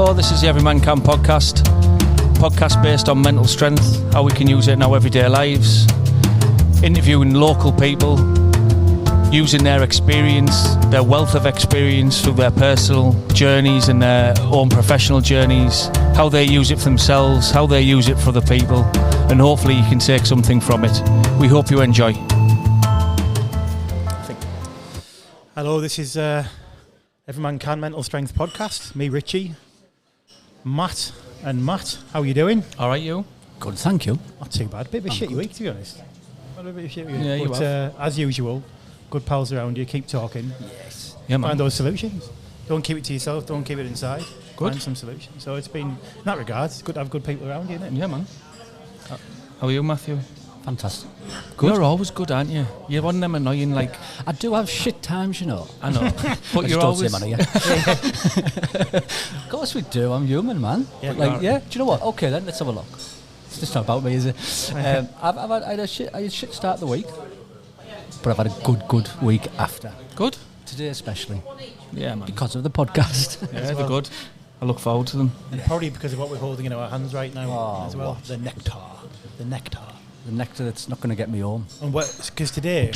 Hello, this is the Every Man Can podcast based on mental strength, how we can use it in our everyday lives, interviewing local people, using their experience, their wealth of experience through their personal journeys and their own professional journeys, how they use it for themselves, how they use it for the people, and hopefully you can take something from it. We hope you enjoy. Hello, this is Every Man Can Mental Strength podcast. Me, Richie, Matt, how are you doing? All right, you? Good, thank you. Not too bad. Bit of a shitty week, to be honest. A bit of a shitty week. Yeah, you have. As usual, good pals around you. Keep talking. Yes. Yeah, man. Find those solutions. Don't keep it to yourself. Don't keep it inside. Good. Find some solutions. So it's been, in that regard, it's good to have good people around you, isn't it? Yeah, man. How are you, Matthew? Fantastic. Good. You're always good, aren't you? You're one of them annoying, like... I do have shit times, you know. I know. But you're always... Don't say man, Of course we do. I'm human, man. Yeah. Do you know what? Okay, then, let's have a look. It's just not about me, is it? I had a shit start of the week, but I've had a good week after. Good? Today especially. Yeah, man. Because of the podcast. Yeah, they're good. I look forward to them. And probably because of what we're holding in our hands right now as well. What? The nectar. The nectar that's not going to get me home. And because today,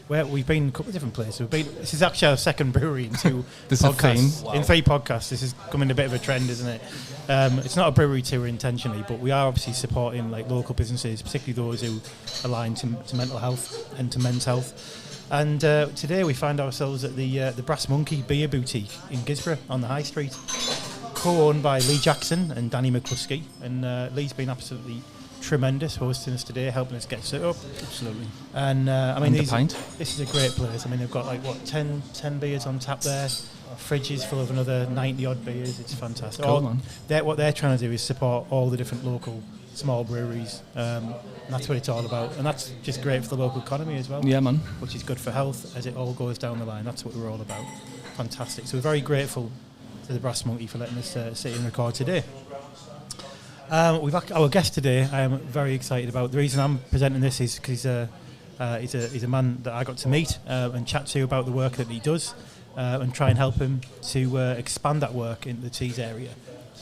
we've been a couple of different places. This is actually our second brewery in two This is a podcasts. theme. Wow. In 3 podcasts, this is becoming a bit of a trend, isn't it? It's not a brewery tour intentionally, but we are obviously supporting like local businesses, particularly those who align to mental health and to men's health. And today we find ourselves at the Brass Monkey Beer Boutique in Guisborough on the High Street, co-owned by Lee Jackson and Danny McCluskey. And Lee's been absolutely tremendous hosting us today, helping us get set up. Absolutely. And I mean, this is a great place. I mean, they've got like 10 beers on tap there, fridges full of another 90 odd beers. It's fantastic. Cool, man. What they're trying to do is support all the different local small breweries. And that's what it's all about. And that's just great for the local economy as well. Yeah, man. Which is good for health as it all goes down the line. That's what we're all about. Fantastic. So we're very grateful to the Brass Monkey for letting us sit and record today. We've our guest today. I am very excited about. The reason I'm presenting this is because he's a man that I got to meet and chat to about the work that he does and try and help him to expand that work in the Tees area.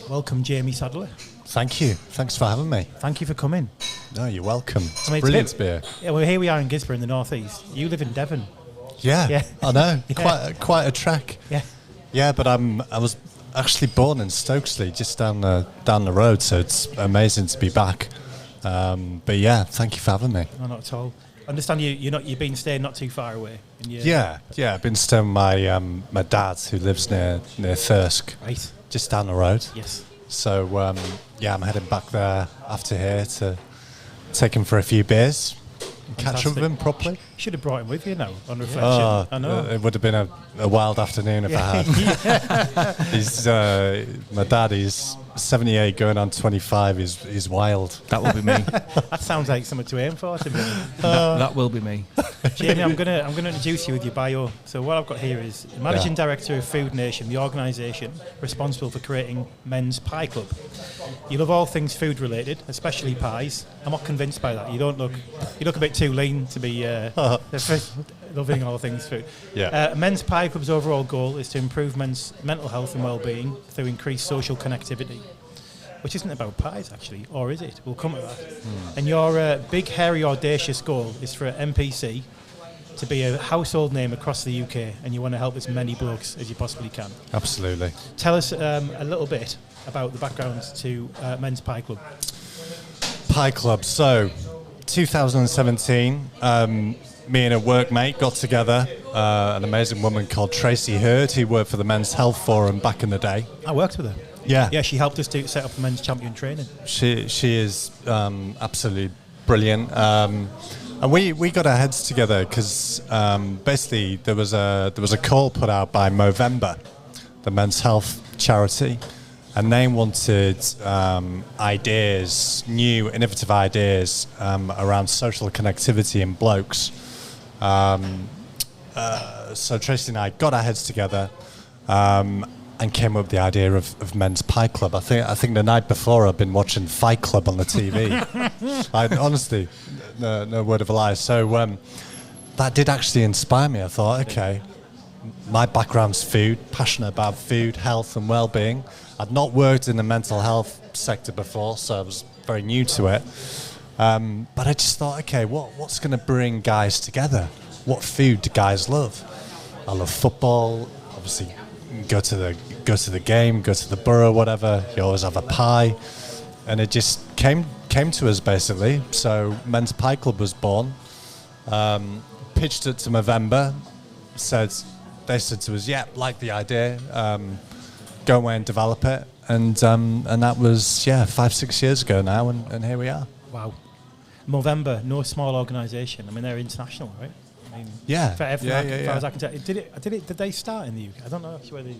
Welcome, Jamie Sadler. Thank you. Thanks for having me. Thank you for coming. No, you're welcome. It's brilliant beer. Yeah, well, here we are in Guisborough in the northeast. You live in Devon. Yeah. I know. Yeah. Quite a trek. Yeah. Yeah, but I was actually born in Stokesley, just down the road, so it's amazing to be back. But yeah, thank you for having me. No, not at all. I understand you've been staying not too far away. Yeah. I've been staying with my dad, who lives near Thirsk, Right. just down the road. Yes. So I'm heading back there after here to take him for a few beers and catch up with him properly. You should have brought him with you now on reflection. I know. It would have been a wild afternoon if I had. He's my dad. He's 78, going on 25. He's wild. That will be me. That sounds like something to aim for to me. That will be me. Jamie, I'm gonna introduce you with your bio. So what I've got here is the Managing Director of Food Nation, the organisation responsible for creating Men's Pie Club. You love all things food related, especially pies. I'm not convinced by that. You look a bit too lean to be loving all things food. Yeah. Men's Pie Club's overall goal is to improve men's mental health and well-being through increased social connectivity, which isn't about pies actually, or is it? We'll come to that. And your big, hairy, audacious goal is for MPC to be a household name across the UK, and you want to help as many blokes as you possibly can. Absolutely. Tell us a little bit about the background to Men's Pie Club. Pie Club. So, 2017, me and a workmate got together, an amazing woman called Tracy Hurd, who worked for the Men's Health Forum back in the day. I worked with her. Yeah. Yeah, she helped us to set up the men's champion training. She is absolutely brilliant. And we got our heads together because basically there was a call put out by Movember, the men's health charity, and they wanted ideas, new innovative ideas around social connectivity in blokes. So Tracy and I got our heads together and came up with the idea of Men's Pie Club. I think the night before I'd been watching Fight Club on the TV. Honestly, no word of a lie. So that did actually inspire me. I thought, okay, my background's food, passionate about food, health and well-being. I'd not worked in the mental health sector before, so I was very new to it. But I just thought, okay, what's going to bring guys together? What food do guys love? I love football. Obviously, go to the game, go to the borough, whatever. You always have a pie, and it just came to us basically. So Men's Pie Club was born. Pitched it to Movember. They said to us, yeah, like the idea. Go away and develop it, and that was 5-6 years ago now, and here we are. Wow. Movember, no small organisation. I mean, they're international, right? I mean, Yeah. For everything, as far as I can tell. Did they start in the UK? I don't know actually where they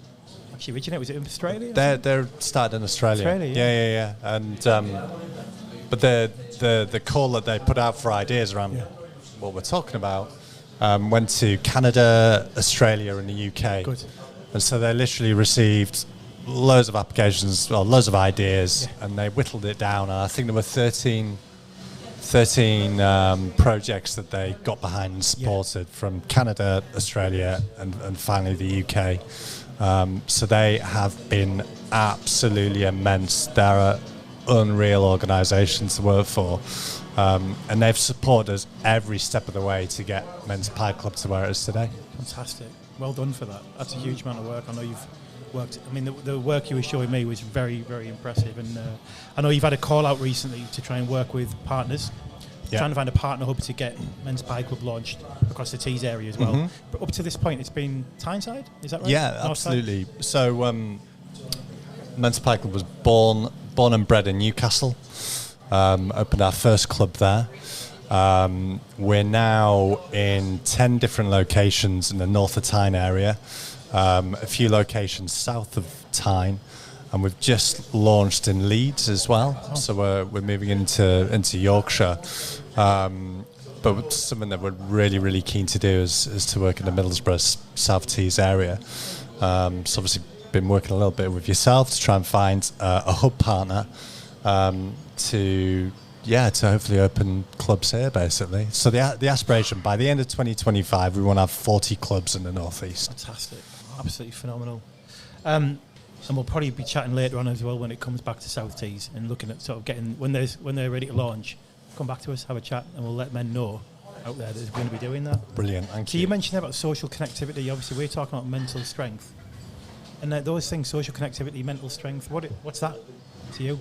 actually originated. Was it in Australia? They're started in Australia. Yeah. And but the call that they put out for ideas around what we're talking about went to Canada, Australia, and the UK. Good. And so they literally received loads of applications, well, loads of ideas, and they whittled it down. And I think there were 13 projects that they got behind and supported from Canada, Australia, and finally the UK. So they have been absolutely immense. They're an unreal organisation to work for. And they've supported us every step of the way to get Men's Pie Club to where it is today. Fantastic. Well done for that. That's a huge amount of work. I know you've worked. I mean, the work you were showing me was very, very impressive. And I know you've had a call out recently to try and work with partners, trying to find a partner hub to get Men's Pie Club launched across the Tees area as well. Mm-hmm. But up to this point, it's been Tyneside. Is that right? Yeah, absolutely. So Men's Pie Club was born and bred in Newcastle. Opened our first club there. We're now in 10 different locations in the north of Tyne area, a few locations south of Tyne, and we've just launched in Leeds as well. Oh. So we're moving into Yorkshire. But something that we're really, really keen to do is to work in the Middlesbrough South Tees area. So obviously been working a little bit with yourself to try and find a hub partner to hopefully open clubs here, basically. So the aspiration, by the end of 2025, we want to have 40 clubs in the Northeast. Fantastic. Absolutely phenomenal. And we'll probably be chatting later on as well when it comes back to South Tees and looking at sort of getting, when they're ready to launch, come back to us, have a chat, and we'll let men know out there that they're going to be doing that. Brilliant, thank you. So you mentioned about social connectivity. Obviously, we're talking about mental strength. And those things, social connectivity, mental strength, what's that to you?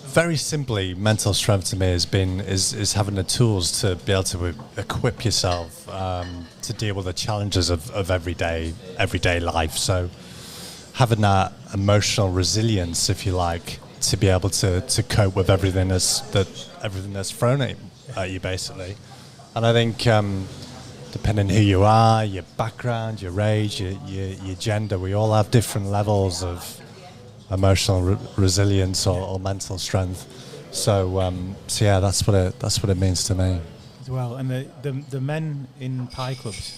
Very simply, mental strength to me is having the tools to be able to equip yourself to deal with the challenges of everyday life. So having that emotional resilience, if you like, to be able to cope with everything that's thrown at you, basically. And I think depending who you are, your background, your age, your gender, we all have different levels of emotional resilience or mental strength. So yeah, that's what it means to me as well. And the men in pie clubs,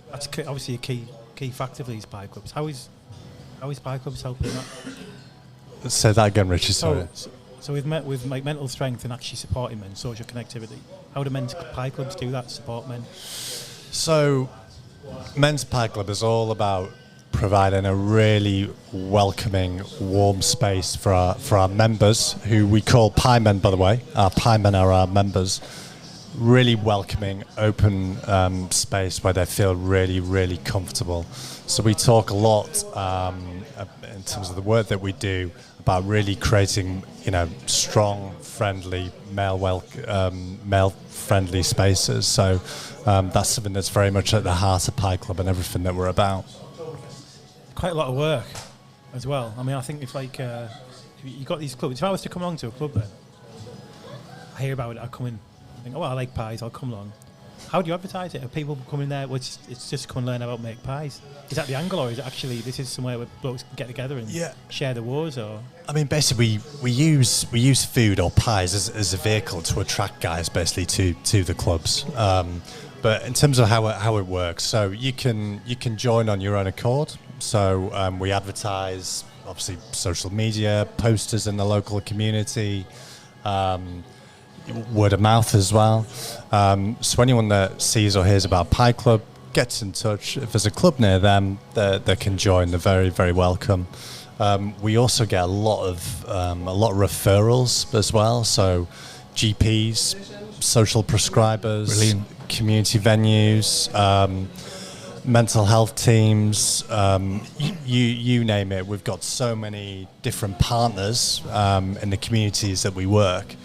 that's obviously a key factor for these pie clubs. How is pie clubs helping that? Say that again, Richie. Sorry. So with like mental strength and actually supporting men, social connectivity, how do men's pie clubs do that? Support men. So, Men's Pie Club is all about providing a really welcoming, warm space for our members, who we call pie men, by the way. Our pie men are our members. Really welcoming, open space where they feel really, really comfortable. So we talk a lot in terms of the work that we do about really creating, strong, friendly, male-friendly spaces. So that's something that's very much at the heart of Pie Club and everything that we're about. Quite a lot of work as well. I mean, I think if you got these clubs, if I was to come along to a club then, I hear about it, I come in, I think, I like pies, I'll come along. How do you advertise it? Are people coming there, it's just come and learn about make pies? Is that the angle, or is it actually, this is somewhere where blokes can get together and share the wars? Or I mean, basically, we use food or pies as a vehicle to attract guys, basically, to the clubs. But in terms of how it works, so you can join on your own accord. So we advertise, obviously, social media, posters in the local community. word of mouth as well. So anyone that sees or hears about Pie Club gets in touch. If there's a club near them, they can join. They're very, very welcome. We also get a lot of referrals as well. So GPs, social prescribers, Brilliant. community venues, mental health teams, you name it. We've got so many different partners in the communities that we work.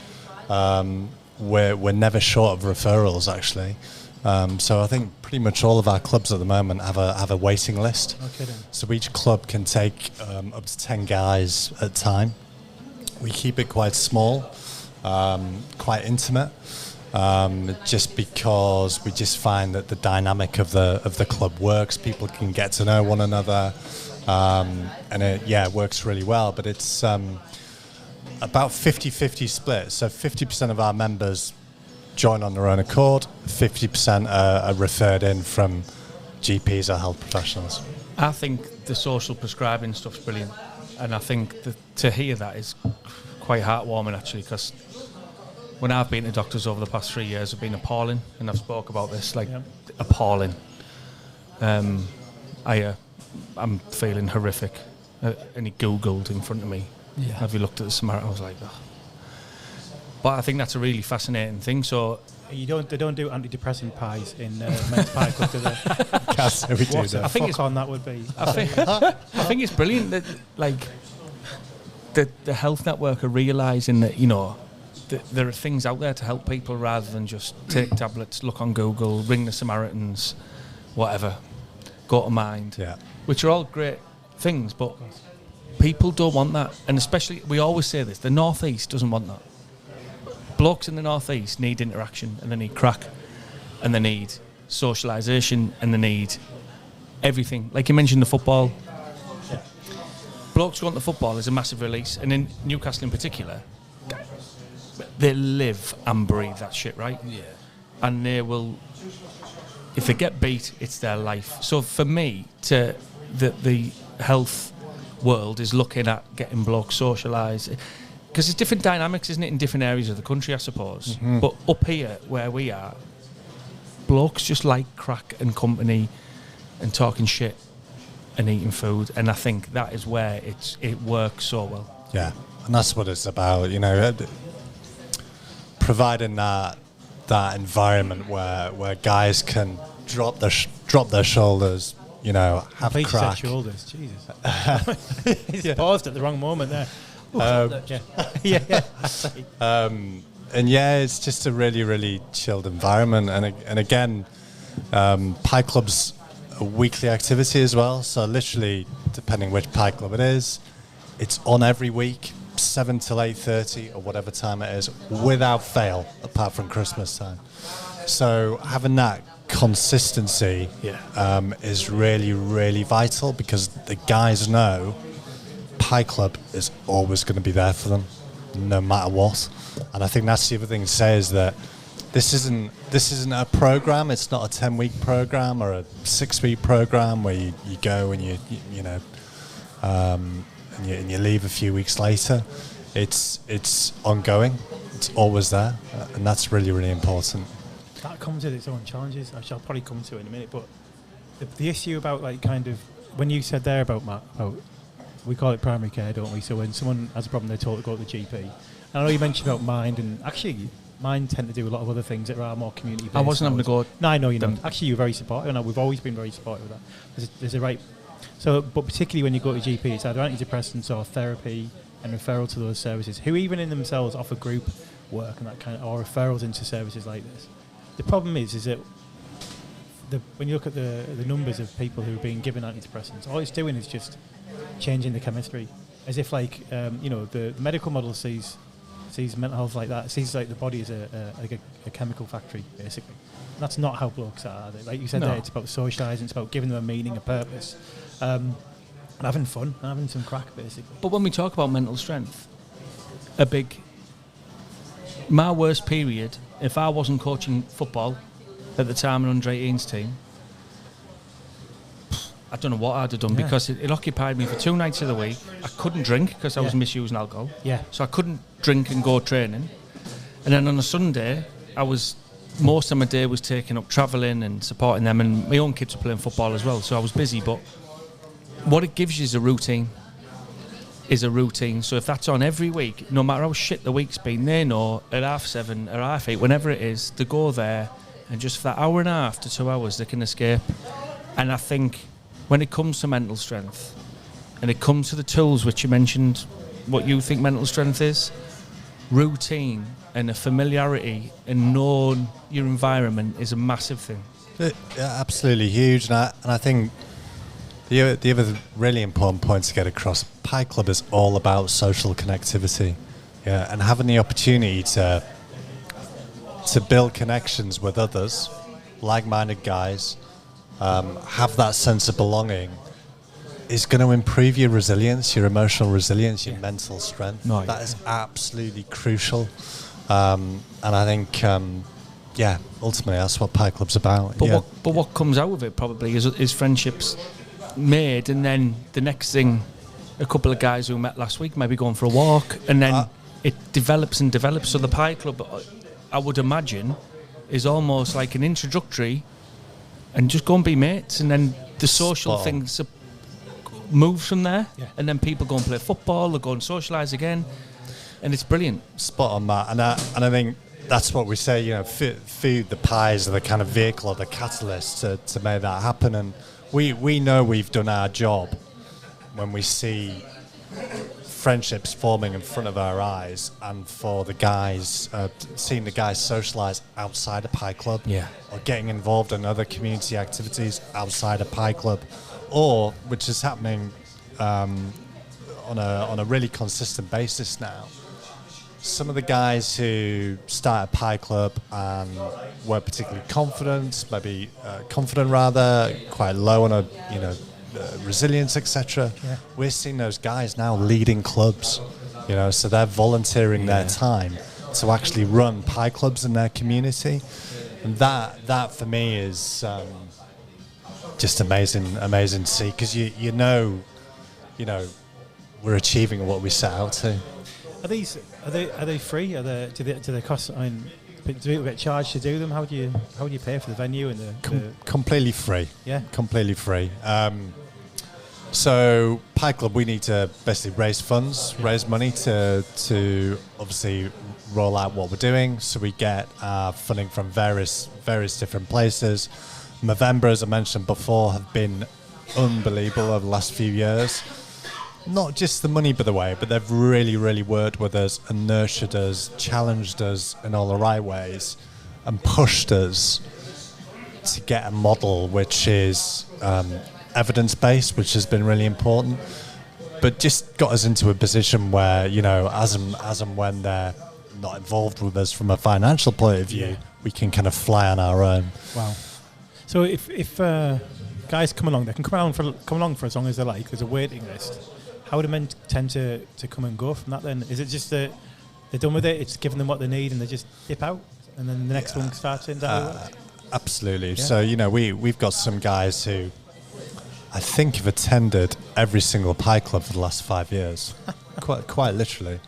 We're never short of referrals, actually. So I think pretty much all of our clubs at the moment have a waiting list. Okay, So each club can take up to 10 guys at a time. We keep it quite small, quite intimate. Just because we just find that the dynamic of the club works. People can get to know one another, and it works really well. But it's about 50-50 split. So 50% of our members join on their own accord, 50% are referred in from GPs or health professionals. I think the social prescribing stuff's brilliant, and I think to hear that is quite heartwarming, actually, because when I've been to doctors over the past 3 years, I've been appalling, and I've spoke about this, appalling. I'm feeling horrific. And he Googled in front of me. Yeah. Have you looked at the Samaritan? I was like, oh. But I think that's a really fascinating thing. So they don't do antidepressant pies in men's pie club, do they? Yes, we do that. I think on that would be. I think it's brilliant that the health network are realising that there are things out there to help people rather than just take tablets, look on Google, ring the Samaritans, whatever, go to Mind, which are all great things, but people don't want that. And especially, we always say this, the North East doesn't want that. Blokes in the North East need interaction, and they need crack, and they need socialisation, and they need everything. Like you mentioned, the football. Blokes going to football is a massive release, and in Newcastle in particular, they live and breathe that shit, right? Yeah. And they will, if they get beat, it's their life. So for me, the health world is looking at getting blokes socialised, because it's different dynamics, isn't it, in different areas of the country, I suppose. Mm-hmm. But up here, where we are, blokes just like crack and company and talking shit and eating food, and I think that is where it works so well. Yeah, and that's what it's about, providing that environment where guys can drop their shoulders, have a crack. Shoulders, Jesus. He's paused at the wrong moment there. And it's just a really, really chilled environment. And again, Pie Club's a weekly activity as well. So literally, depending which Pie Club it is, it's on every week, 7 till 8:30 or whatever time it is, without fail, apart from Christmas time. So having that consistency is really, really vital, because the guys know Pie Club is always going to be there for them, no matter what. And I think that's the other thing to say, is that this isn't a program. It's not a 10-week program or a 6-week program where you go and and you leave a few weeks later. It's ongoing. It's always there, and that's really, really important. That comes with its own challenges, which I'll probably come to in a minute. But the issue about when you said there about Matt, we call it primary care, don't we? So when someone has a problem, they're told to go to the GP. And I know you mentioned about Mind, and actually Mind tend to do a lot of other things that are more community-based. I wasn't having to go. No, I know you're not. Actually, you're very supportive, and we've always been very supportive of that. There's a right. So, but particularly when you go to GP, it's either antidepressants or therapy and referral to those services, who even in themselves offer group work and that or referrals into services like this. The problem is that when you look at the numbers of people who are being given antidepressants, all it's doing is just changing the chemistry, as if the medical model sees mental health like that. It sees like the body as a chemical factory, basically. And that's not how blokes are they? Like you said, there, it's about socialising, it's about giving them a meaning, a purpose, and having fun, and having some crack, basically. But when we talk about mental strength, my worst period, if I wasn't coaching football at the time, an under-18s team, I don't know what I'd have done, because it occupied me for 2 nights of the week. I couldn't drink because I was misusing alcohol. Yeah. So I couldn't drink and go training. And then on a Sunday, most of my day was taken up travelling and supporting them, and my own kids were playing football as well, so I was busy. But what it gives you is a routine. So if that's on every week, no matter how shit the week's been, they know at 7:30 or 8:30, whenever it is, to go there, and just for that hour and a half to 2 hours, they can escape. And I think when it comes to mental strength, and it comes to the tools which you mentioned, what you think mental strength is, routine and a familiarity and knowing your environment is a massive thing. Absolutely huge, and I think the other really important point to get across, Pi Club is all about social connectivity, and having the opportunity to build connections with others, like-minded guys, have that sense of belonging, is going to improve your resilience, your emotional resilience, your mental strength. That is absolutely crucial. And I think, ultimately that's what Pi Club's about. But what comes out of it probably is friendships made, and then the next thing, a couple of guys who met last week maybe going for a walk, and then it develops and develops. So the Pi Club, I would imagine, is almost like an introductory, and just go and be mates, and then the social things moves from there, and then people go and play football, they go and socialise again, and it's brilliant. Spot on, Matt. And I think that's what we say, food, the pies are the kind of vehicle or the catalyst to make that happen. And we know we've done our job when we see friendships forming in front of our eyes, and for the guys, seeing the guys socialise outside of Pi Club, or getting involved in other community activities outside of Pi Club, or which is happening on a really consistent basis now. Some of the guys who started Pi Club and weren't particularly confident, quite low on resilience, etc. We're seeing those guys now leading clubs, so they're volunteering their time to actually run Pi Clubs in their community, and that for me is just amazing to see, because we're achieving what we set out to. Are they free? Do they cost? I mean, do people get charged to do them? How do you pay for the venue and the completely free? Yeah, completely free. So Pi Club, we need to basically raise money to obviously roll out what we're doing. So we get funding from various different places. Movember, as I mentioned before, have been unbelievable over the last few years. Not just the money, by the way, but they've really, really worked with us and nurtured us, challenged us in all the right ways, and pushed us to get a model which is evidence-based, which has been really important, but just got us into a position where, as and when they're not involved with us from a financial point of view, we can kind of fly on our own. Wow. So if guys come along, they can come along for as long as they like. There's a waiting list. How do men tend to come and go from that then? Is it just that they're done with it, it's giving them what they need, and they just dip out, and then the next one starts in? Absolutely. Yeah. So, we've got some guys who I think have attended every single Pi Club for the last 5 years. quite literally.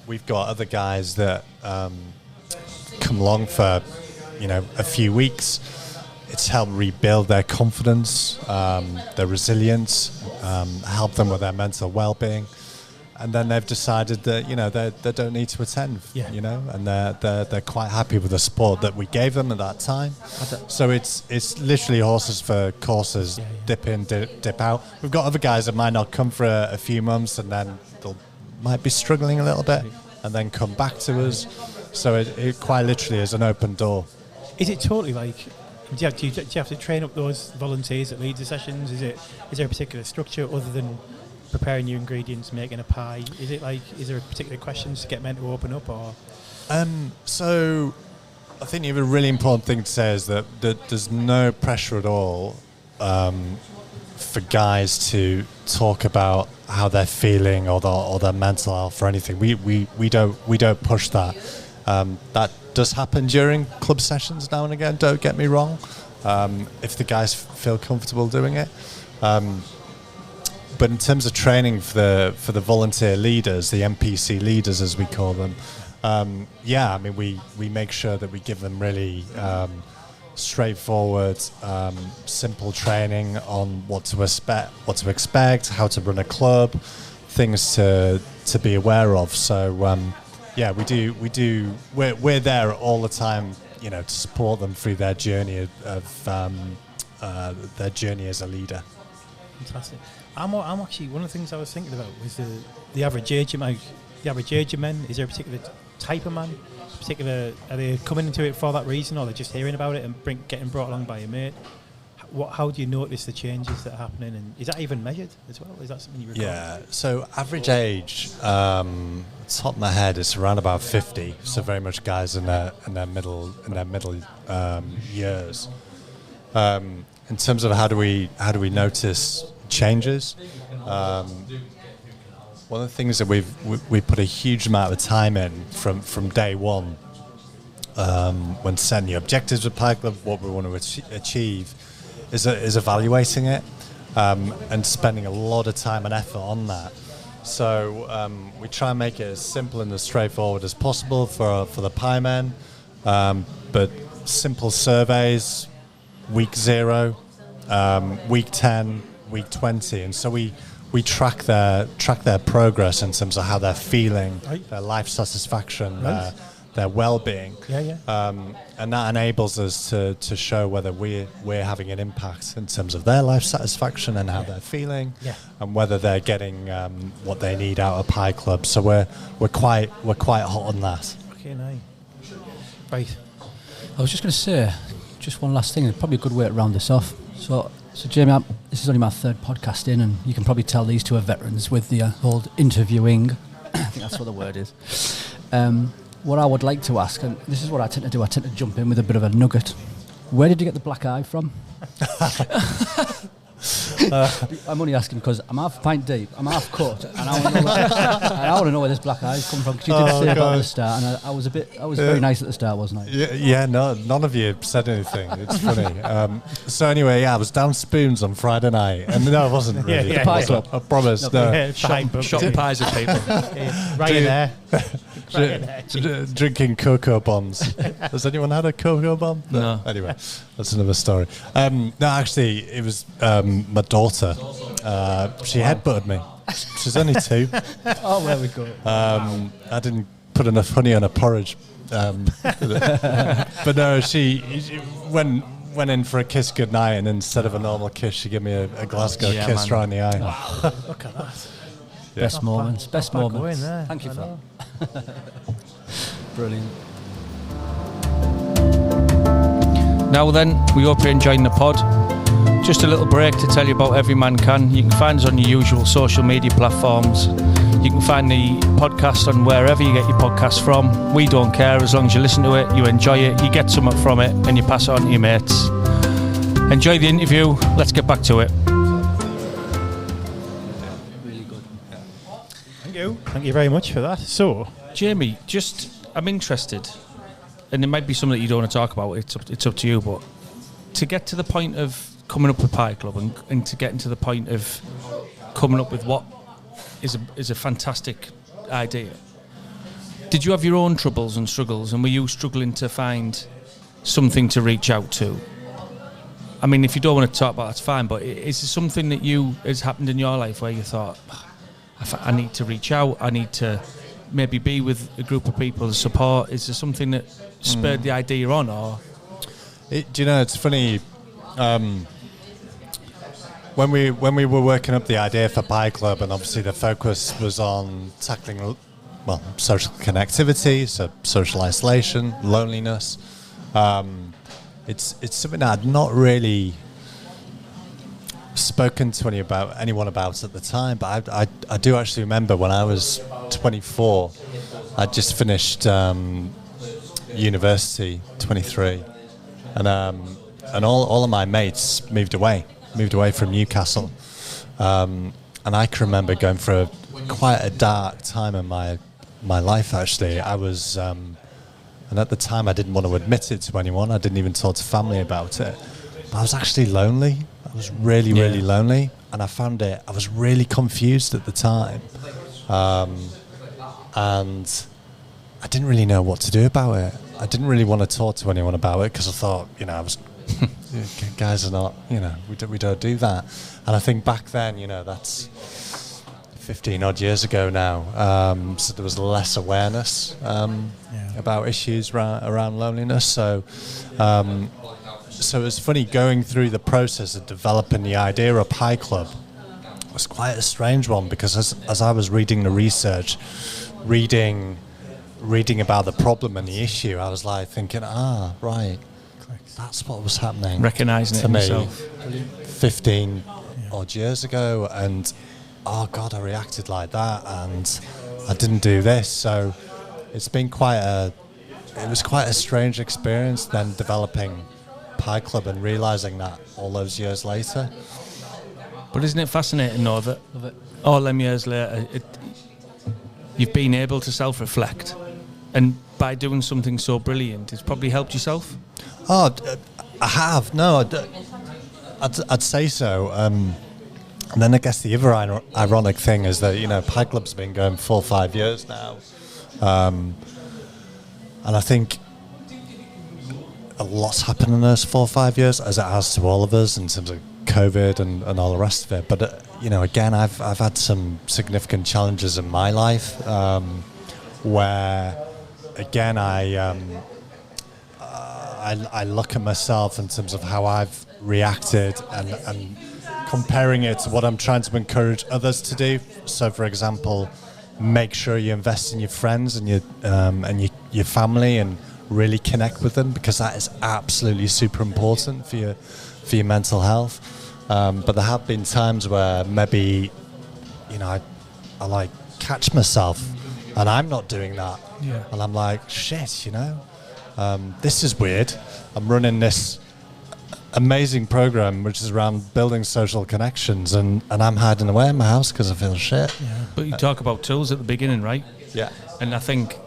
We've got other guys that come along for, a few weeks. It's helped rebuild their confidence, their resilience, help them with their mental well-being, and then they've decided that they don't need to attend, and they're quite happy with the support that we gave them at that time. So it's literally horses for courses, dip in, dip out. We've got other guys that might not come for a few months, and then might be struggling a little bit, and then come back to us. So it quite literally is an open door. Is it totally like? Do you have to train up those volunteers that lead the sessions? Is there a particular structure other than preparing your ingredients, making a pie? Is there a particular questions to get men to open up, or? So I think you have a really important thing to say is that there's no pressure at all for guys to talk about how they're feeling or their mental health or anything. We don't push that. That does happen during club sessions now and again, don't get me wrong, if the guys feel comfortable doing it. But in terms of training for the volunteer leaders, the NPC leaders as we call them, yeah, I mean, we make sure that we give them really straightforward, simple training on what to expect, how to run a club, things to be aware of. So yeah, we're there all the time, you know, to support them through their journey of their journey as a leader. Fantastic. I'm actually, one of the things I was thinking about was the average age of men. The average age of men. Is there a particular type of man? Are they coming into it for that reason, or they're just hearing about it and getting brought along by a mate? How do you notice the changes that are happening, and is that even measured as well? Is that something you record? Yeah. So average age, top of my head, is around about 50. So very much guys in their middle years. In terms of how do we notice changes, one of the things that we put a huge amount of time in from day one, when setting the objectives of Pie Club, what we want to achieve, is evaluating it, and spending a lot of time and effort on that. So we try and make it as simple and as straightforward as possible for the Pie Men, but simple surveys, week 0, week 10, week 20, and so we track their progress in terms of how they're feeling, right, their life satisfaction, right, their well-being, and that enables us to show whether we're having an impact in terms of their life satisfaction and how they're feeling, and whether they're getting what they need out of Pie Club. So we're quite hot on that. Okay, nice. Right. I was just going to say, just one last thing, and probably a good way to round this off. So Jamie, this is only my 3rd podcast in, and you can probably tell these 2 are veterans with the old interviewing. I think that's what the word is. What I would like to ask, and this is what I tend to do, I tend to jump in with a bit of a nugget. Where did you get the black eye from? I'm only asking because I'm half a pint deep, I'm half cut, and I want to know where this black eye's come from, because you did say about at the start, and I was very nice at the start, wasn't I? Yeah, no, none of you said anything. It's funny. So anyway, I was down Spoons on Friday night, and no, I wasn't really. The Pie Club. I promise. No. Shot pies at people. Right in there. Drinking cocoa bombs. Has anyone had a cocoa bomb? No. Anyway, that's another story. No, actually, it was my daughter. She headbutted me. She's only 2. Oh, there we go. I didn't put enough honey on her porridge. But no, she went in for a kiss goodnight, and instead of a normal kiss, she gave me a Glasgow kiss right in the eye. Oh, look at that. Yeah. Best moments. There. Thank you for that. Brilliant. Now then, we hope you're enjoying the pod. Just a little break to tell you about Every Man Can. You can find us on your usual social media platforms. You can find the podcast on wherever you get your podcasts from. We don't care, as long as you listen to it, you enjoy it, you get something from it, and you pass it on to your mates. Enjoy the interview. Let's get back to it. Really good. Thank you very much for that. So, Jamie, I'm interested, and it might be something that you don't want to talk about, it's up to you, but to get to the point of coming up with Pie Club and to getting to the point of coming up with what is a fantastic idea, did you have your own troubles and struggles, and were you struggling to find something to reach out to? I mean, if you don't want to talk about it, that's fine, but is there something that has happened in your life where you thought, I need to reach out, I need to maybe be with a group of people to support? Is there something that spurred the idea on, or? Do you know, it's funny, when we were working up the idea for Pie Club, and obviously the focus was on tackling, social connectivity, so social isolation, loneliness. It's something that I'd not really spoken to anyone about at the time, but I do actually remember when I was 24, I'd just finished university, 23, and all of my mates moved away from Newcastle, and I can remember going through quite a dark time in my life. Actually, I was, and at the time I didn't want to admit it to anyone. I didn't even talk to family about it. But I was actually lonely. I was really, really lonely, and I found it. I was really confused at the time, and I didn't really know what to do about it. I didn't really want to talk to anyone about it because I thought, I was, guys are not, we don't do that. And I think back then, that's 15 odd years ago now. So there was less awareness about issues around loneliness. So it's funny going through the process of developing the idea of Pie Club. It was quite a strange one because as I was reading the research, reading about the problem and the issue, I was like thinking, right, that's what was happening. Recognising it to me myself. 15 odd years ago, and oh God, I reacted like that, and I didn't do this. So it's been quite a strange experience then developing Pie Club and realising that all those years later. But isn't it fascinating though that all them years later, you've been able to self-reflect, and by doing something so brilliant, it's probably helped yourself? Oh, I have. No, I'd say so. And then I guess the other ironic thing is that, Pie Club's been going 4 or 5 years now. And I think a lot's happened in those 4 or 5 years, as it has to all of us in terms of COVID and all the rest of it. But, again, I've had some significant challenges in my life where, again, I look at myself in terms of how I've reacted and comparing it to what I'm trying to encourage others to do. So, for example, make sure you invest in your friends and your family and really connect with them, because that is absolutely super important for your mental health. But there have been times where maybe, I like catch myself and I'm not doing that. Yeah. And I'm like, shit, this is weird. I'm running this amazing program which is around building social connections, and I'm hiding away in my house because I feel shit. Yeah. But you talk about tools at the beginning, right? Yeah. And I think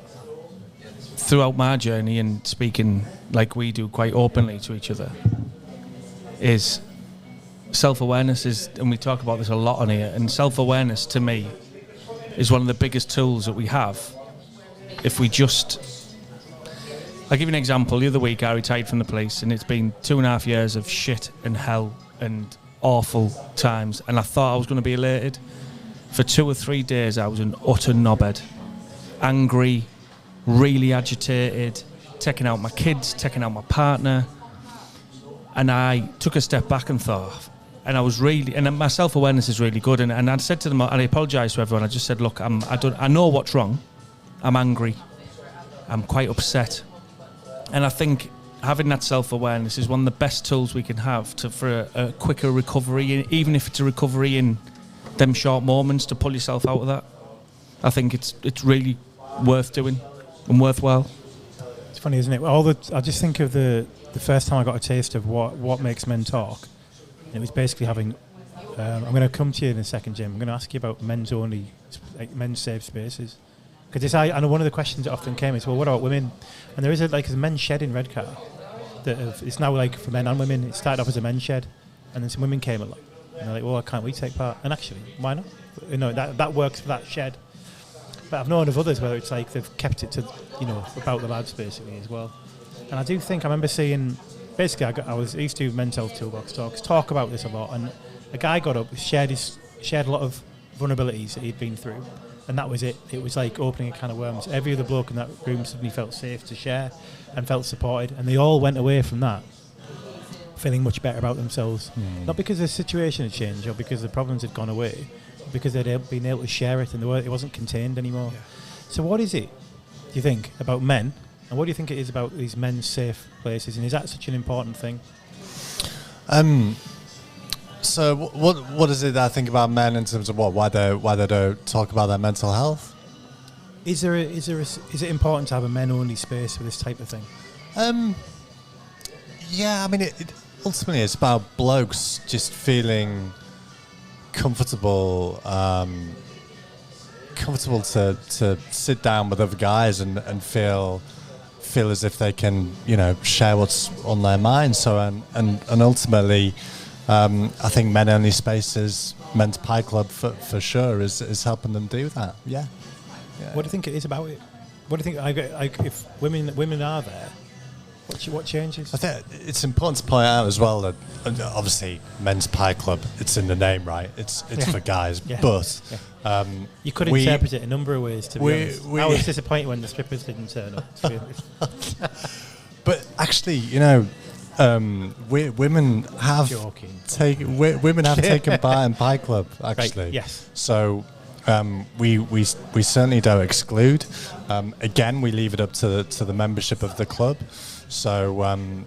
throughout my journey, and speaking like we do quite openly to each other, is self-awareness and we talk about this a lot on here, and self-awareness to me is one of the biggest tools that we have. If we just... I'll give you an example. The other week I retired from the police, and it's been 2.5 years of shit and hell and awful times, and I thought I was going to be elated. For 2 or 3 days I was an utter knobhead. Angry, really agitated, taking out my kids, taking out my partner. And I took a step back and thought, and I was really, and my self-awareness is really good, and I said to them, and I apologised to everyone, I just said, look, I know what's wrong, I'm angry, I'm quite upset. And I think having that self-awareness is one of the best tools we can have for a quicker recovery, even if it's a recovery in them short moments, to pull yourself out of that. I think it's really worth doing and worthwhile. It's funny, isn't it? I just think of the first time I got a taste of what makes men talk. It was basically having... I'm going to come to you in a second, Jim. I'm going to ask you about men's only, like men's safe spaces. Because I know one of the questions that often came is, well, what about women? And there is a men's shed in Redcar. It's now like for men and women. It started off as a men's shed, and then some women came along. And they're like, well, can't we take part? And actually, why not? That works for that shed. But I've known of others where it's like they've kept it to, about the lads basically as well. And I do think I remember seeing, basically I used to do men's health toolbox talk about this a lot, and a guy got up, shared a lot of vulnerabilities that he'd been through, and that was it. It was like opening a can of worms. Every other bloke in that room suddenly felt safe to share and felt supported, and they all went away from that feeling much better about themselves. Not because the situation had changed or because the problems had gone away, but because they'd been able to share it and it wasn't contained anymore. Yeah. So what is it, do you think, about men, and what do you think it is about these men's safe places, and is that such an important thing? So what is it that I think about men in terms of why they don't talk about their mental health? Is it important to have a men-only space for this type of thing? Yeah, I mean, it ultimately it's about blokes just feeling comfortable to sit down with other guys and feel as if they can, share what's on their mind. So and ultimately, I think men-only spaces, men's Pie Club for sure is helping them do that. Yeah. What do you think it is about it? What do you think? If women are there, what changes? I think it's important to point out as well that obviously men's pie club, it's in the name, right? It's for guys, but you could interpret it a number of ways. To be honest, I was disappointed when the strippers didn't turn up. To be honest. But actually, women have taken part in pie club. Actually, right, yes. So we certainly don't exclude. Again, we leave it up to the membership of the club. So and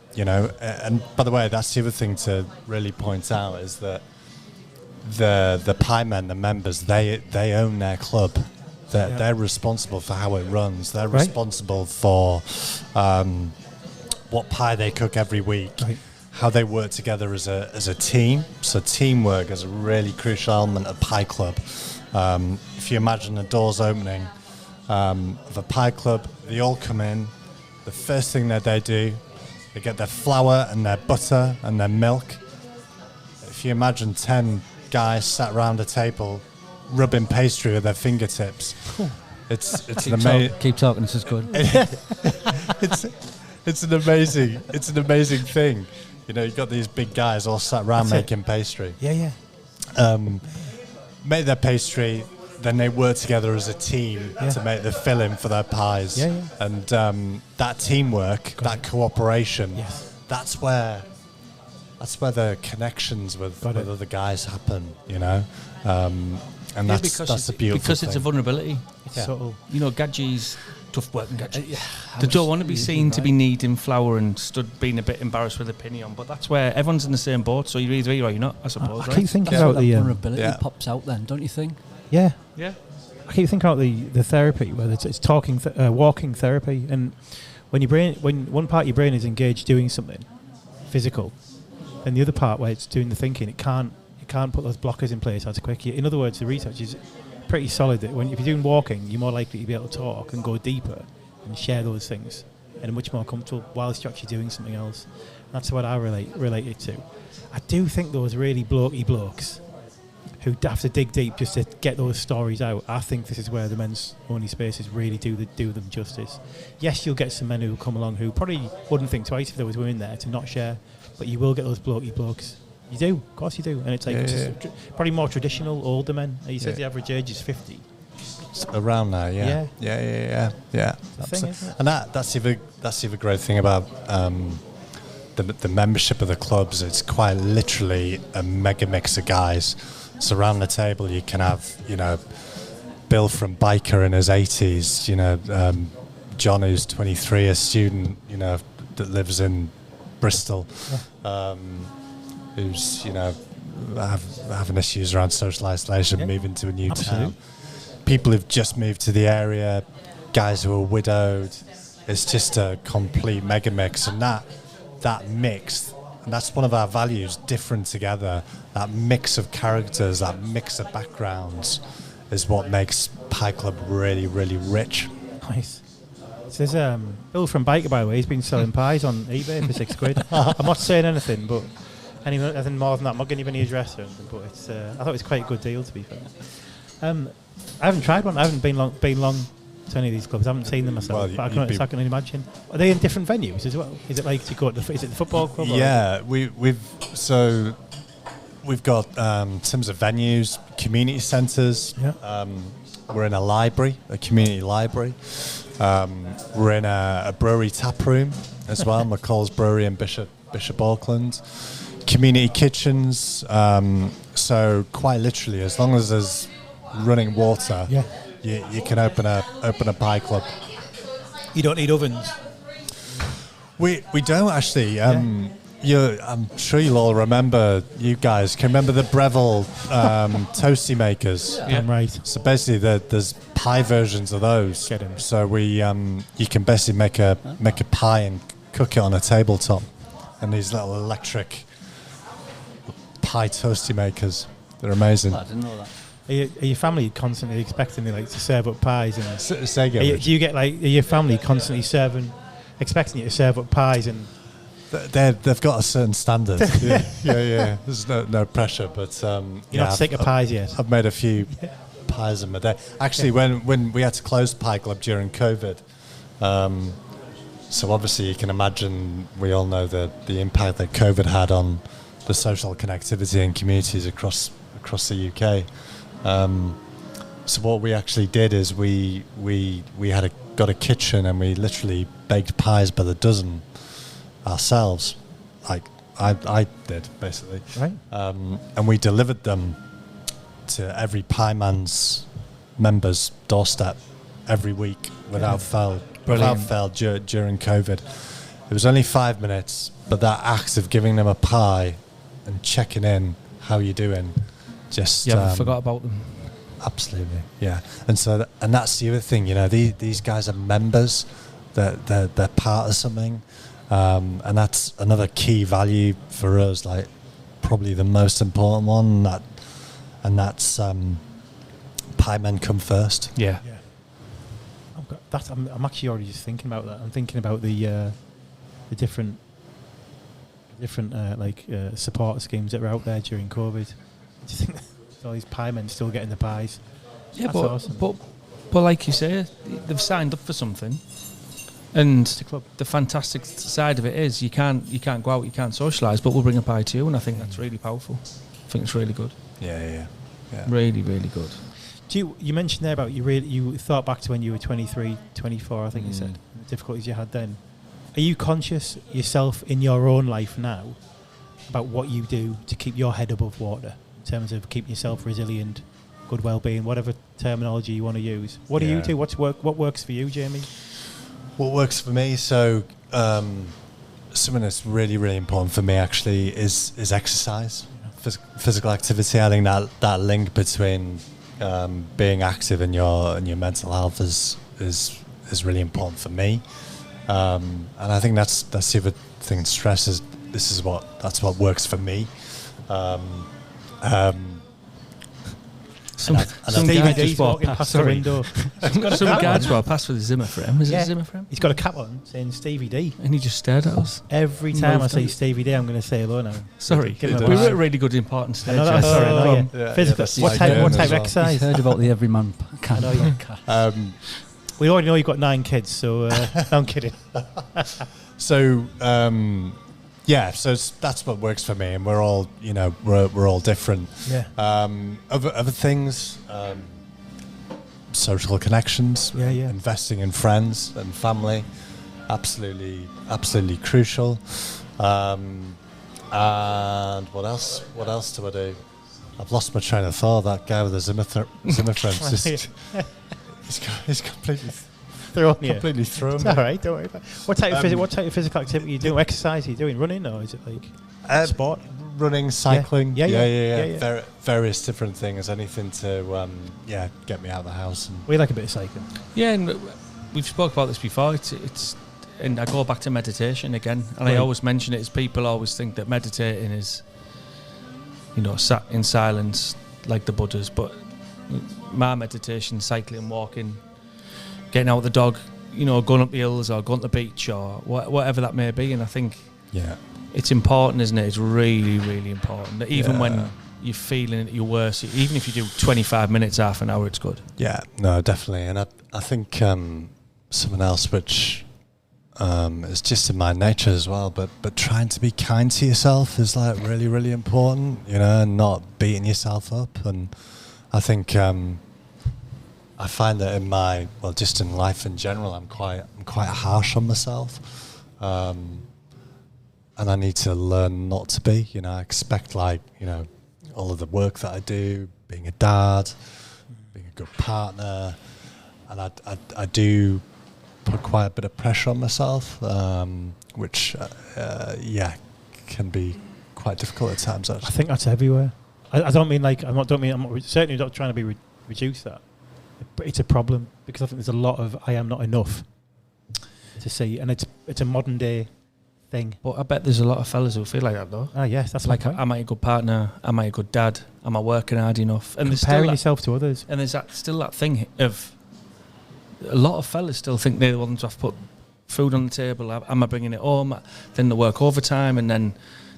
by the way, that's the other thing to really point out is that the pie men, the members, they own their club. They're responsible for how it runs. They're responsible for what pie they cook every week. Right. How they work together as a team. So teamwork is a really crucial element of pie club. If you imagine the doors opening of a pie club, they all come in. The first thing that they do, they get their flour and their butter and their milk. If you imagine 10 guys sat around a table rubbing pastry with their fingertips, it's an amazing. Keep talking. This is good. It's an amazing thing. You've got these big guys all sat around making pastry. Yeah. Make their pastry, then they work together as a team to make the filling for their pies. Yeah. And that teamwork, that cooperation, that's where the connections with other guys happen. And that's a beautiful because thing. it's a vulnerability. It's subtle. Gadgie's tough working Gadgie. They don't want to be seen to be kneading flour and being a bit embarrassed with a penny on, but that's where everyone's in the same boat, so you're either here or you're not, I suppose. I keep thinking That's about where the vulnerability pops out then, don't you think? Yeah. I keep thinking about the therapy, whether it's talking, walking therapy, and when one part of your brain is engaged doing something physical, and the other part where it's doing the thinking, it can't put those blockers in place as quick. In other words, the research is pretty solid that if you're doing walking, you're more likely to be able to talk and go deeper and share those things, and are much more comfortable whilst you're actually doing something else. And that's what I relate it to. I do think those really blokey blokes who have to dig deep just to get those stories out. I think this is where the men's only spaces really do them justice. Yes, you'll get some men who come along who probably wouldn't think twice if there was women there to not share, but you will get those blokey blokes. You do, of course you do, and it's like probably more traditional older men. You said the average age is 50. It's around there, yeah. Thing, isn't it? And that's the other great thing about the membership of the clubs. It's quite literally a mega mix of guys. So around the table you can have, Bill from Biker in his 80s, John who's 23, a student, that lives in Bristol, who's, having issues around social isolation, moving to a new town. People who've just moved to the area, guys who are widowed. It's just a complete mega mix, and that mix. And that's one of our values, different together. That mix of characters, that mix of backgrounds is what makes Pie Club really, really rich. Nice. There's Bill from Biker, by the way. He's been selling pies on eBay for £6. I'm not saying anything, but anything more than that. I'm not giving you any address or anything, but it's. I thought it was quite a good deal, to be fair. I haven't tried one. I haven't been long to any of these clubs. I haven't seen them myself, but I can only imagine. Are they in different venues as well? Is it like to go to is it the football club? Yeah, we've got in terms of venues, community centres. Yeah. We're in a library, a community library. We're in a brewery tap room as well, McCall's Brewery in Bishop Auckland. Community kitchens. So quite literally, as long as there's running water, you can open a pie club. You don't need ovens. We don't actually. I'm sure you'll all remember. You guys can remember the Breville toasty makers. Yeah, right. So basically, there's pie versions of those. Get 'em. So you can basically make a pie and cook it on a tabletop, and these little electric pie toasty makers. They're amazing. I didn't know that. Are your family constantly expecting to serve up pies? And Do you get are your family constantly expecting you to serve up pies? And they've got a certain standard. yeah. There's no pressure, but you're not sick of pies yet. I've made a few pies in my day. Actually, when we had to close the Pie Club during COVID, So obviously you can imagine, we all know the impact that COVID had on the social connectivity in communities across the UK. So what we actually did is we got a kitchen, and we literally baked pies by the dozen ourselves. Like I did, basically. Right. And we delivered them to every Pie Man's member's doorstep every week without fail. Brilliant. Without fail during COVID. It was only 5 minutes, but that act of giving them a pie and checking in, how you doing, just You haven't forgot about them. absolutely, yeah. And so, and that's the other thing, you know. These guys are members. They're part of something, and that's another key value for us. Like probably the most important one. That's pie men come first. Yeah. Yeah. I'm actually already just thinking about that. I'm thinking about the different support schemes that were out there during COVID. Do you think all these pie men still getting the pies? Yeah, That's awesome. but like you say, they've signed up for something, and It's a club. the fantastic side of it is you can't go out, you can't socialise, but we'll bring a pie to you, and I think that's really powerful. I think it's really good. Yeah. Really, really good. You mentioned there about you thought back to when you were 23, 24, I think you said, the difficulties you had then. Are you conscious yourself in your own life now about what you do to keep your head above water in terms of keeping yourself resilient, good well-being, whatever terminology you want to use? What do you do? What works for you, Jamie? What works for me? So something that's really, really important for me actually is exercise, physical activity. I think that link between being active and your mental health is really important for me, and I think that's the other thing. Stress is that's what works for me. Some Stevie guy D's just walked walking past. past the Sorry. window. Some guy just walked past with a Zimmer frame. Is it a Zimmer frame? He's got a cap on saying Stevie D. And he just stared at us. Every time I Moved say on. Stevie D, I'm going to say hello now. Sorry, Give him a we bye. were at a really good important stage. I know that. yeah. Sorry, Go no, on. yeah. Physical. that's What like type Burn of as well. exercise? He's heard about the everyman. I know, yeah. We already know you've got 9 kids, so no, I'm kidding. So so that's what works for me, and we're all we're all different. Yeah. Other things, social connections, investing in friends and family, absolutely crucial. And what else do I do? I've lost my train of thought. That guy with the Zimmer frames, he's completely completely thrown It's me. all right, don't worry about it. What type of physical activity are you doing? Exercise are you doing? Running, or is it like sport? Running, cycling, Yeah. various different things, anything to get me out of the house. And We like a bit of cycling. Yeah, and we've spoke about this before. It's and I go back to meditation again, and Right. I always mention it as people always think that meditating is, sat in silence like the Buddhas, but my meditation, cycling, walking, getting out with the dog, going up the hills or going to the beach or whatever that may be, and I think it's important, isn't it? It's really, really important that even when you're feeling at your worst, even if you do 25 minutes, half an hour, it's good. Yeah, no, definitely. And I think something else which is just in my nature as well, but trying to be kind to yourself is like really, really important, and not beating yourself up. And I think I find that just in life in general, I'm quite harsh on myself. And I need to learn not to be. I expect all of the work that I do, being a dad, being a good partner, and I do put quite a bit of pressure on myself, which can be quite difficult at times. I think that's everywhere. I don't mean I'm certainly not trying to be reduce that, but it's a problem because I think there's a lot of I am not enough to see, and it's a modern day thing. But I bet there's a lot of fellas who feel like that though. Ah, yes, that's Like, my point. am I a good partner? Am I a good dad? Am I working hard enough? And Comparing yourself to others. And there's still that thing of a lot of fellas still think they're the ones who have to put food on the table. Am I bringing it home? Then they work overtime, and then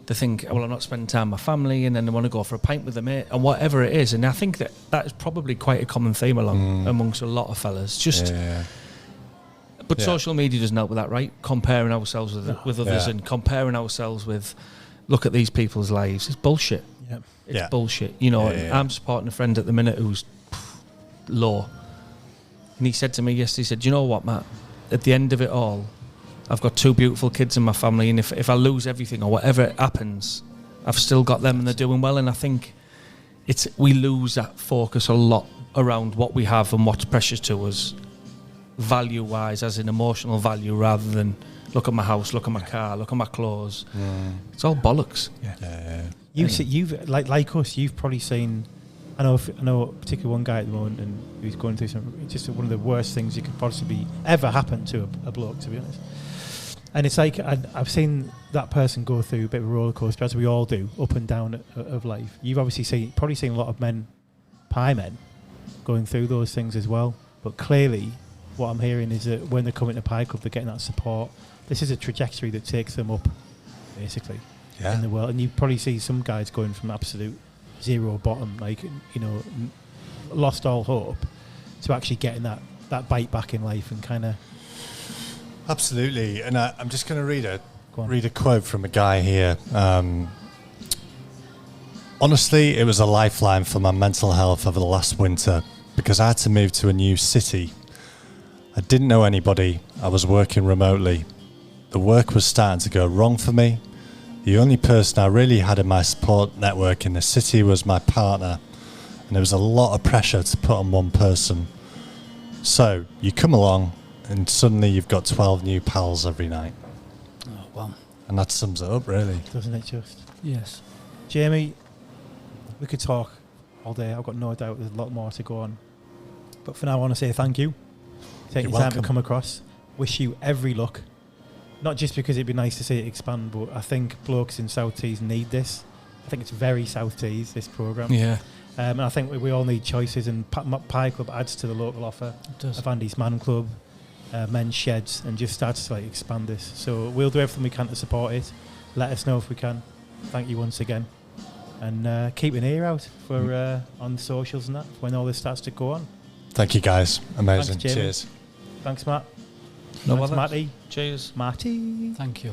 they think, well, I'm not spending time with my family, and then they want to go for a pint with a mate, and whatever it is. And I think that is probably quite a common theme amongst a lot of fellas. But social media doesn't help with that, right? Comparing ourselves with others and comparing ourselves with, look at these people's lives. It's bullshit. Yeah. It's bullshit. You know, I'm supporting a friend at the minute who's low. And he said to me yesterday, he said, you know what, Matt? At the end of it all, I've got 2 beautiful kids in my family, and if I lose everything or whatever happens, I've still got them and they're doing well. And I think we lose that focus a lot around what we have and what's precious to us, value-wise, as in emotional value, rather than look at my house, look at my car, look at my clothes. It's all bollocks. You've like us. You've probably seen. I know particularly one guy at the moment, and who's going through just one of the worst things you could possibly ever happen to a bloke, to be honest. And it's like I've seen that person go through a bit of a roller coaster, as we all do, up and down of life. You've obviously probably seen a lot of pie men, going through those things as well. But clearly, what I'm hearing is that when they're coming to Pie Club, they're getting that support. This is a trajectory that takes them up, basically, in the world. And you probably see some guys going from absolute zero bottom, like, you know, lost all hope, to actually getting that bite back in life and kind of. Absolutely. And I'm just going to read a quote from a guy here. Honestly, it was a lifeline for my mental health over the last winter because I had to move to a new city. I didn't know anybody. I was working remotely. The work was starting to go wrong for me. The only person I really had in my support network in the city was my partner, and there was a lot of pressure to put on one person. So you come along and suddenly you've got 12 new pals every night. Oh, well. And that sums it up, really. Doesn't it just? Yes. Jamie, we could talk all day. I've got no doubt there's a lot more to go on. But for now, I want to say thank you. Taking You're time to welcome. come across. Wish you every luck. Not just because it'd be nice to see it expand, but I think blokes in South Tees need this. I think it's very South Tees, this programme. Yeah. And I think we all need choices, and Pie Club adds to the local offer. It does. Of Andy's Man Club, Men's Sheds, and just starts to expand this. So we'll do everything we can to support it. Let us know if we can. Thank you once again. And keep an ear out for on the socials and that when all this starts to go on. Thank you, guys. Amazing. Thanks, Jamie. Cheers. Thanks, Matt. No Thanks, bother. Matty. Cheers. Matty. Thank you.